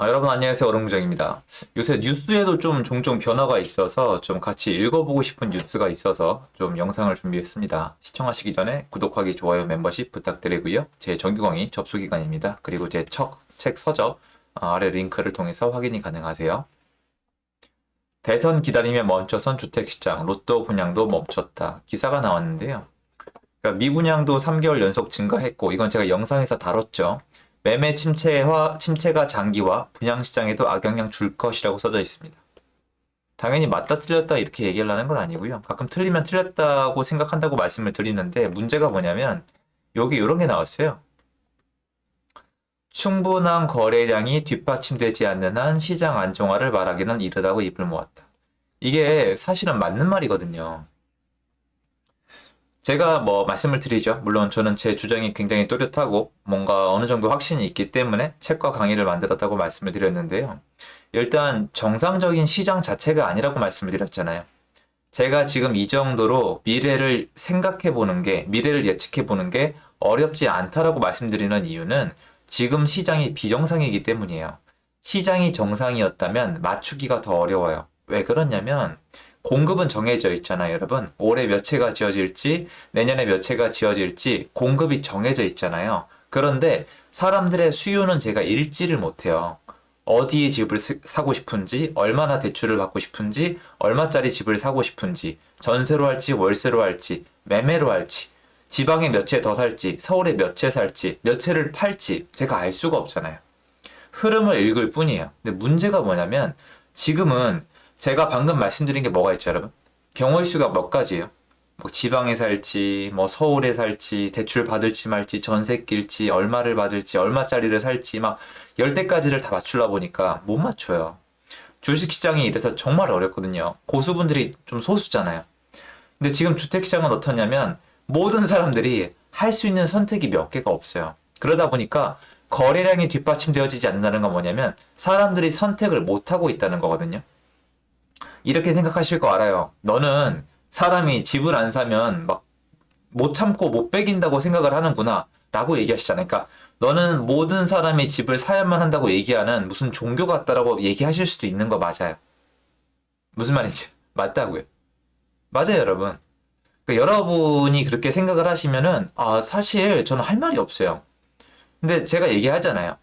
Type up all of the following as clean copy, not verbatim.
여러분 안녕하세요. 얼음무정입니다. 요새 뉴스에도 좀 종종 변화가 있어서 좀 같이 읽어보고 싶은 뉴스가 있어서 좀 영상을 준비했습니다. 시청하시기 전에 구독하기, 좋아요, 멤버십 부탁드리고요. 제 정규강의 접수기간입니다. 그리고 제 책 서적 아래 링크를 통해서 확인이 가능하세요. 대선 기다리며 멈춰선 주택시장, 로또 분양도 멈췄다. 기사가 나왔는데요. 그러니까 미분양도 3개월 연속 증가했고, 이건 제가 영상에서 다뤘죠. 매매 침체가 장기화, 분양시장에도 악영향 줄 것이라고 써져 있습니다. 당연히 맞다 틀렸다 이렇게 얘기하려는 건 아니고요. 가끔 틀리면 틀렸다고 생각한다고 말씀을 드리는데 문제가 뭐냐면 여기 이런 게 나왔어요. 충분한 거래량이 뒷받침되지 않는 한 시장 안정화를 말하기는 이르다고 입을 모았다. 이게 사실은 맞는 말이거든요. 제가 말씀을 드리죠. 물론 저는 제 주장이 굉장히 또렷하고 뭔가 어느 정도 확신이 있기 때문에 책과 강의를 만들었다고 말씀을 드렸는데요. 일단 정상적인 시장 자체가 아니라고 말씀을 드렸잖아요. 제가 지금 이 정도로 미래를 생각해 보는 게, 미래를 예측해 보는 게 어렵지 않다라고 말씀드리는 이유는 지금 시장이 비정상이기 때문이에요. 시장이 정상이었다면 맞추기가 더 어려워요. 왜 그러냐면 공급은 정해져 있잖아요, 여러분. 올해 몇 채가 지어질지, 내년에 몇 채가 지어질지 공급이 정해져 있잖아요. 그런데 사람들의 수요는 제가 읽지를 못해요. 어디에 집을 사고 싶은지, 얼마나 대출을 받고 싶은지, 얼마짜리 집을 사고 싶은지, 전세로 할지, 월세로 할지, 매매로 할지, 지방에 몇 채 더 살지, 서울에 몇 채 살지, 몇 채를 팔지 제가 알 수가 없잖아요. 흐름을 읽을 뿐이에요. 근데 문제가 뭐냐면 지금은 제가 방금 말씀드린 게 뭐가 있죠, 여러분? 경우의 수가 몇 가지예요. 지방에 살지, 서울에 살지, 대출 받을지 말지, 전세 낄지, 얼마를 받을지, 얼마짜리를 살지, 막 10대까지를 다 맞추려 보니까 못 맞춰요. 주식시장이 이래서 정말 어렵거든요. 고수분들이 좀 소수잖아요. 근데 지금 주택시장은 어떠냐면 모든 사람들이 할 수 있는 선택이 몇 개가 없어요. 그러다 보니까 거래량이 뒷받침되어지지 않는다는 건 뭐냐면 사람들이 선택을 못하고 있다는 거거든요. 이렇게 생각하실 거 알아요. 너는 사람이 집을 안 사면 막 못 참고 못 빼긴다고 생각을 하는구나 라고 얘기하시잖아요. 그러니까 너는 모든 사람이 집을 사야만 한다고 얘기하는 무슨 종교 같다라고 얘기하실 수도 있는 거 맞아요. 무슨 말인지 맞다고요. 맞아요, 여러분. 그러니까 여러분이 그렇게 생각을 하시면은 사실 저는 할 말이 없어요. 근데 제가 얘기하잖아요.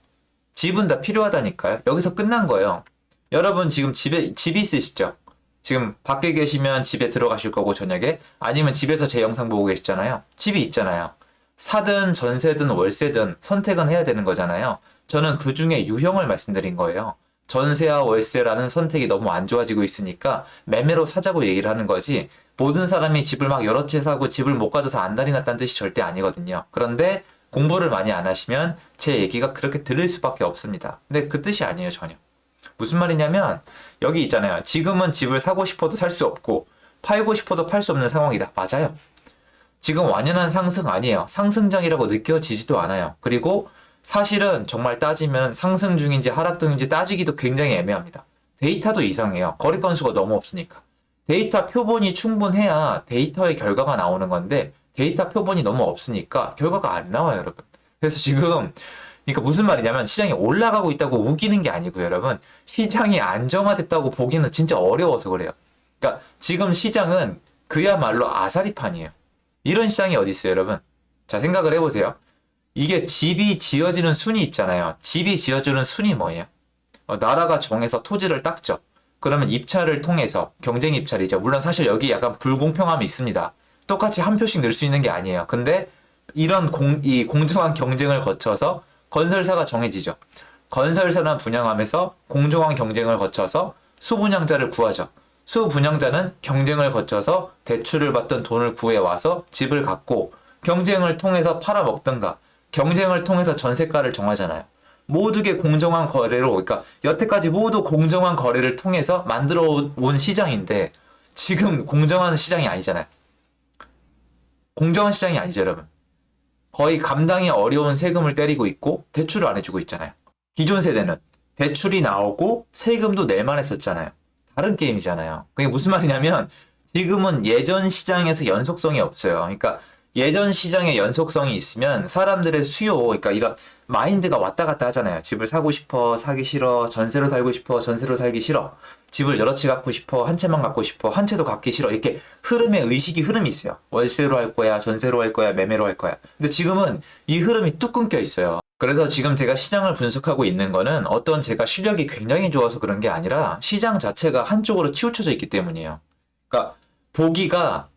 집은 다 필요하다니까요. 여기서 끝난 거예요. 여러분 지금 집이 있으시죠? 지금 밖에 계시면 집에 들어가실 거고 저녁에 아니면 집에서 제 영상 보고 계시잖아요. 집이 있잖아요. 사든 전세든 월세든 선택은 해야 되는 거잖아요. 저는 그 중에 유형을 말씀드린 거예요. 전세와 월세라는 선택이 너무 안 좋아지고 있으니까 매매로 사자고 얘기를 하는 거지 모든 사람이 집을 막 여러 채 사고 집을 못 가져서 안달이 났다는 뜻이 절대 아니거든요. 그런데 공부를 많이 안 하시면 제 얘기가 그렇게 들릴 수밖에 없습니다. 근데 그 뜻이 아니에요, 전혀. 무슨 말이냐면 여기 있잖아요. 지금은 집을 사고 싶어도 살 수 없고 팔고 싶어도 팔 수 없는 상황이다. 맞아요. 지금 완연한 상승 아니에요. 상승장이라고 느껴지지도 않아요. 그리고 사실은 정말 따지면 상승 중인지 하락 중인지 따지기도 굉장히 애매합니다. 데이터도 이상해요. 거래 건수가 너무 없으니까. 데이터 표본이 충분해야 데이터의 결과가 나오는 건데 데이터 표본이 너무 없으니까 결과가 안 나와요, 여러분. 그래서 지금 그러니까 무슨 말이냐면 시장이 올라가고 있다고 우기는 게 아니고요, 여러분. 시장이 안정화됐다고 보기는 진짜 어려워서 그래요. 그러니까 지금 시장은 그야말로 아사리판이에요. 이런 시장이 어디 있어요, 여러분? 자, 생각을 해보세요. 이게 집이 지어지는 순위 있잖아요. 집이 지어지는 순위 뭐예요? 나라가 정해서 토지를 닦죠. 그러면 입찰을 통해서 경쟁 입찰이죠. 물론 사실 여기 약간 불공평함이 있습니다. 똑같이 한 표씩 낼 수 있는 게 아니에요. 근데 이런 이 공정한 경쟁을 거쳐서 건설사가 정해지죠. 건설사는 분양하면서 공정한 경쟁을 거쳐서 수분양자를 구하죠. 수분양자는 경쟁을 거쳐서 대출을 받던 돈을 구해와서 집을 갖고 경쟁을 통해서 팔아먹든가 경쟁을 통해서 전세가를 정하잖아요. 모두게 공정한 거래로, 그러니까 여태까지 모두 공정한 거래를 통해서 만들어 온 시장인데 지금 공정한 시장이 아니잖아요. 공정한 시장이 아니죠, 여러분. 거의 감당이 어려운 세금을 때리고 있고 대출을 안 해주고 있잖아요. 기존 세대는 대출이 나오고 세금도 낼만 했었잖아요. 다른 게임이잖아요. 그게 무슨 말이냐면 지금은 예전 시장에서 연속성이 없어요. 그러니까 예전 시장의 연속성이 있으면 사람들의 수요, 그러니까 이런 마인드가 왔다 갔다 하잖아요. 집을 사고 싶어, 사기 싫어, 전세로 살고 싶어, 전세로 살기 싫어, 집을 여러 채 갖고 싶어, 한 채만 갖고 싶어, 한 채도 갖기 싫어. 이렇게 흐름의 의식이 흐름이 있어요. 월세로 할 거야, 전세로 할 거야, 매매로 할 거야. 근데 지금은 이 흐름이 뚝 끊겨 있어요. 그래서 지금 제가 시장을 분석하고 있는 거는 어떤 제가 실력이 굉장히 좋아서 그런 게 아니라 시장 자체가 한쪽으로 치우쳐져 있기 때문이에요. 그러니까 보기가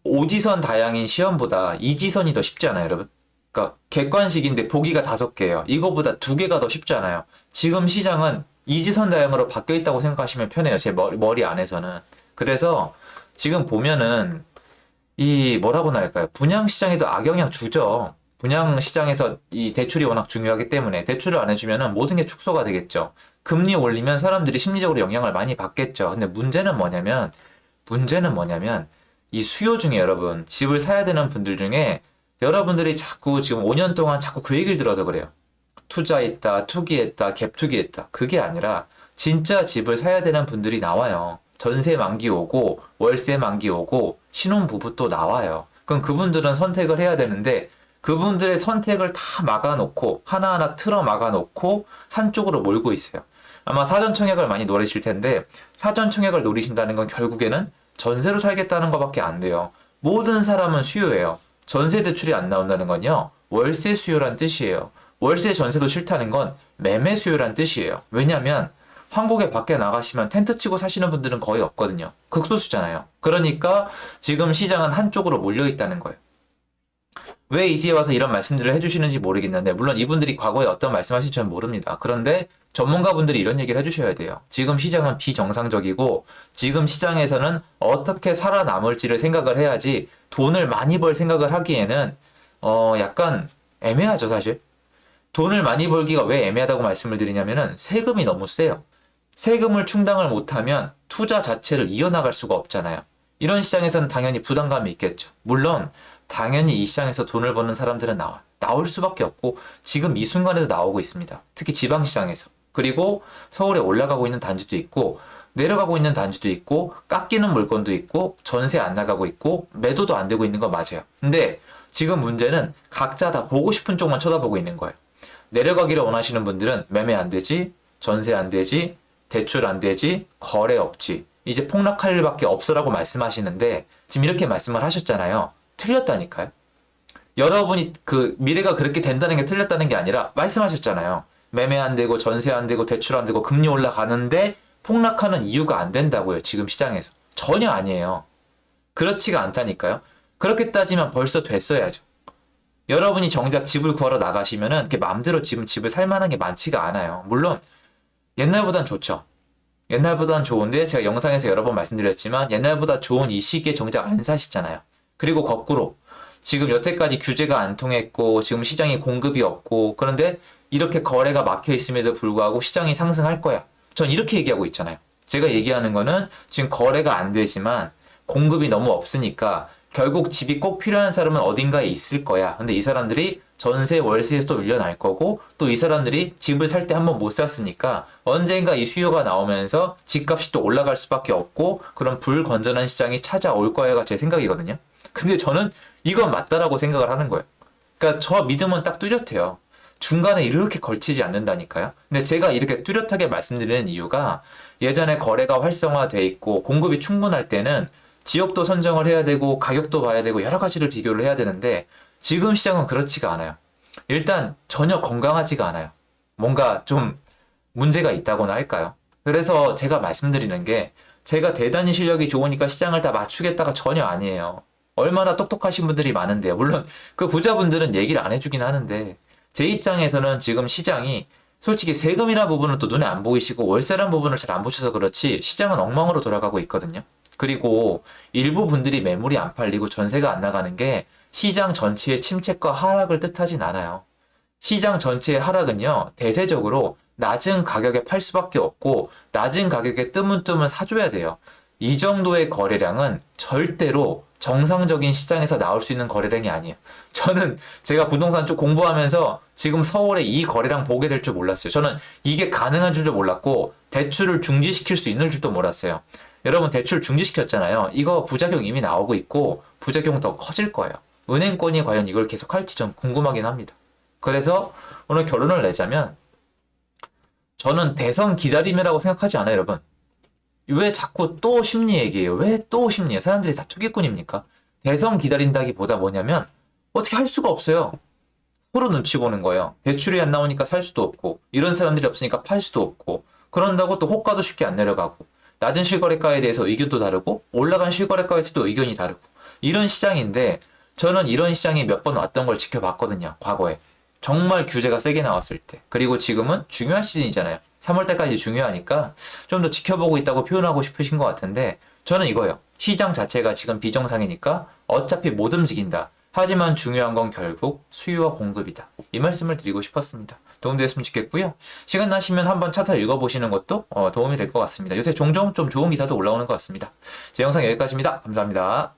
오지선 다양인 시험보다 이지선이 더 쉽지 않아요, 여러분? 그러니까 객관식인데 보기가 5개예요. 이거보다 2개가 더 쉽지 않아요. 지금 시장은 이지선 다양으로 바뀌어 있다고 생각하시면 편해요. 제 머리 안에서는. 그래서 지금 보면은 이 뭐라고나 할까요? 분양 시장에도 악영향 주죠. 분양 시장에서 이 대출이 워낙 중요하기 때문에 대출을 안 해주면은 모든 게 축소가 되겠죠. 금리 올리면 사람들이 심리적으로 영향을 많이 받겠죠. 근데 문제는 뭐냐면 이 수요 중에 여러분 집을 사야 되는 분들 중에 여러분들이 자꾸 지금 5년 동안 자꾸 그 얘기를 들어서 그래요. 투자했다, 투기했다, 갭 투기했다. 그게 아니라 진짜 집을 사야 되는 분들이 나와요. 전세 만기 오고 월세 만기 오고 신혼부부 또 나와요. 그럼 그분들은 선택을 해야 되는데 그분들의 선택을 다 막아놓고 하나하나 틀어 막아놓고 한쪽으로 몰고 있어요. 아마 사전 청약을 많이 노리실 텐데 사전 청약을 노리신다는 건 결국에는 전세로 살겠다는 것밖에 안 돼요. 모든 사람은 수요예요. 전세 대출이 안 나온다는 건요. 월세 수요란 뜻이에요. 월세 전세도 싫다는 건 매매 수요란 뜻이에요. 왜냐하면 한국에 밖에 나가시면 텐트 치고 사시는 분들은 거의 없거든요. 극소수잖아요. 그러니까 지금 시장은 한쪽으로 몰려 있다는 거예요. 왜 이제 와서 이런 말씀들을 해주시는지 모르겠는데 물론 이분들이 과거에 어떤 말씀하실지 저는 모릅니다. 그런데 전문가분들이 이런 얘기를 해주셔야 돼요. 지금 시장은 비정상적이고 지금 시장에서는 어떻게 살아남을지를 생각을 해야지 돈을 많이 벌 생각을 하기에는 약간 애매하죠 사실. 돈을 많이 벌기가 왜 애매하다고 말씀을 드리냐면은 세금이 너무 세요. 세금을 충당을 못하면 투자 자체를 이어나갈 수가 없잖아요. 이런 시장에서는 당연히 부담감이 있겠죠. 물론 당연히 이 시장에서 돈을 버는 사람들은 나올 수밖에 없고 지금 이 순간에도 나오고 있습니다. 특히 지방시장에서. 그리고 서울에 올라가고 있는 단지도 있고 내려가고 있는 단지도 있고 깎이는 물건도 있고 전세 안 나가고 있고 매도도 안 되고 있는 거 맞아요. 근데 지금 문제는 각자 다 보고 싶은 쪽만 쳐다보고 있는 거예요. 내려가기를 원하시는 분들은 매매 안 되지, 전세 안 되지, 대출 안 되지, 거래 없지. 이제 폭락할 일밖에 없어라고 말씀하시는데 지금 이렇게 말씀을 하셨잖아요. 틀렸다니까요. 여러분이 그 미래가 그렇게 된다는 게 틀렸다는 게 아니라 말씀하셨잖아요. 매매 안 되고 전세 안 되고 대출 안 되고 금리 올라가는데 폭락하는 이유가 안 된다고요. 지금 시장에서. 전혀 아니에요. 그렇지가 않다니까요. 그렇게 따지면 벌써 됐어야죠. 여러분이 정작 집을 구하러 나가시면은 이렇게 마음대로 지금 집을 살 만한 게 많지가 않아요. 물론 옛날보단 좋죠. 옛날보단 좋은데 제가 영상에서 여러 번 말씀드렸지만 옛날보다 좋은 이 시기에 정작 안 사시잖아요. 그리고 거꾸로 지금 여태까지 규제가 안 통했고 지금 시장에 공급이 없고 그런데 이렇게 거래가 막혀 있음에도 불구하고 시장이 상승할 거야. 전 이렇게 얘기하고 있잖아요. 제가 얘기하는 거는 지금 거래가 안 되지만 공급이 너무 없으니까 결국 집이 꼭 필요한 사람은 어딘가에 있을 거야. 근데 이 사람들이 전세, 월세에서 또 밀려날 거고 또 이 사람들이 집을 살 때 한번 못 샀으니까 언젠가 이 수요가 나오면서 집값이 또 올라갈 수밖에 없고 그런 불건전한 시장이 찾아올 거야가 제 생각이거든요. 근데 저는 이건 맞다라고 생각을 하는 거예요. 그러니까 저 믿음은 딱 뚜렷해요. 중간에 이렇게 걸치지 않는다니까요. 근데 제가 이렇게 뚜렷하게 말씀드리는 이유가 예전에 거래가 활성화돼 있고 공급이 충분할 때는 지역도 선정을 해야 되고 가격도 봐야 되고 여러 가지를 비교를 해야 되는데 지금 시장은 그렇지가 않아요. 일단 전혀 건강하지가 않아요. 뭔가 좀 문제가 있다고나 할까요? 그래서 제가 말씀드리는 게 제가 대단히 실력이 좋으니까 시장을 다 맞추겠다가 전혀 아니에요. 얼마나 똑똑하신 분들이 많은데요. 물론 그 부자분들은 얘기를 안 해주긴 하는데 제 입장에서는 지금 시장이 솔직히 세금이라는 부분은 또 눈에 안 보이시고 월세라는 부분을 잘 안 보셔서 그렇지 시장은 엉망으로 돌아가고 있거든요. 그리고 일부 분들이 매물이 안 팔리고 전세가 안 나가는 게 시장 전체의 침체과 하락을 뜻하진 않아요. 시장 전체의 하락은요, 대세적으로 낮은 가격에 팔 수밖에 없고 낮은 가격에 뜨문뜨문 사줘야 돼요. 이 정도의 거래량은 절대로 정상적인 시장에서 나올 수 있는 거래량이 아니에요. 저는 제가 부동산 쪽 공부하면서 지금 서울에 이 거래량 보게 될 줄 몰랐어요. 저는 이게 가능한 줄도 몰랐고 대출을 중지시킬 수 있는 줄도 몰랐어요. 여러분 대출 중지시켰잖아요. 이거 부작용 이미 나오고 있고 부작용 더 커질 거예요. 은행권이 과연 이걸 계속 할지 좀 궁금하긴 합니다. 그래서 오늘 결론을 내자면 저는 대선 기다림이라고 생각하지 않아요, 여러분. 왜 자꾸 또 심리 얘기예요? 왜 또 심리예요? 사람들이 다 투기꾼입니까? 대선 기다린다기보다 뭐냐면 어떻게 할 수가 없어요. 서로 눈치 보는 거예요. 대출이 안 나오니까 살 수도 없고 이런 사람들이 없으니까 팔 수도 없고 그런다고 또 호가도 쉽게 안 내려가고 낮은 실거래가에 대해서 의견도 다르고 올라간 실거래가에서도 의견이 다르고 이런 시장인데 저는 이런 시장이 몇 번 왔던 걸 지켜봤거든요. 과거에. 정말 규제가 세게 나왔을 때. 그리고 지금은 중요한 시즌이잖아요. 3월 달까지 중요하니까 좀 더 지켜보고 있다고 표현하고 싶으신 것 같은데 저는 이거예요. 시장 자체가 지금 비정상이니까 어차피 못 움직인다. 하지만 중요한 건 결국 수요와 공급이다. 이 말씀을 드리고 싶었습니다. 도움되었으면 좋겠고요. 시간 나시면 한번 차트 읽어보시는 것도 도움이 될 것 같습니다. 요새 종종 좀 좋은 기사도 올라오는 것 같습니다. 제 영상 여기까지입니다. 감사합니다.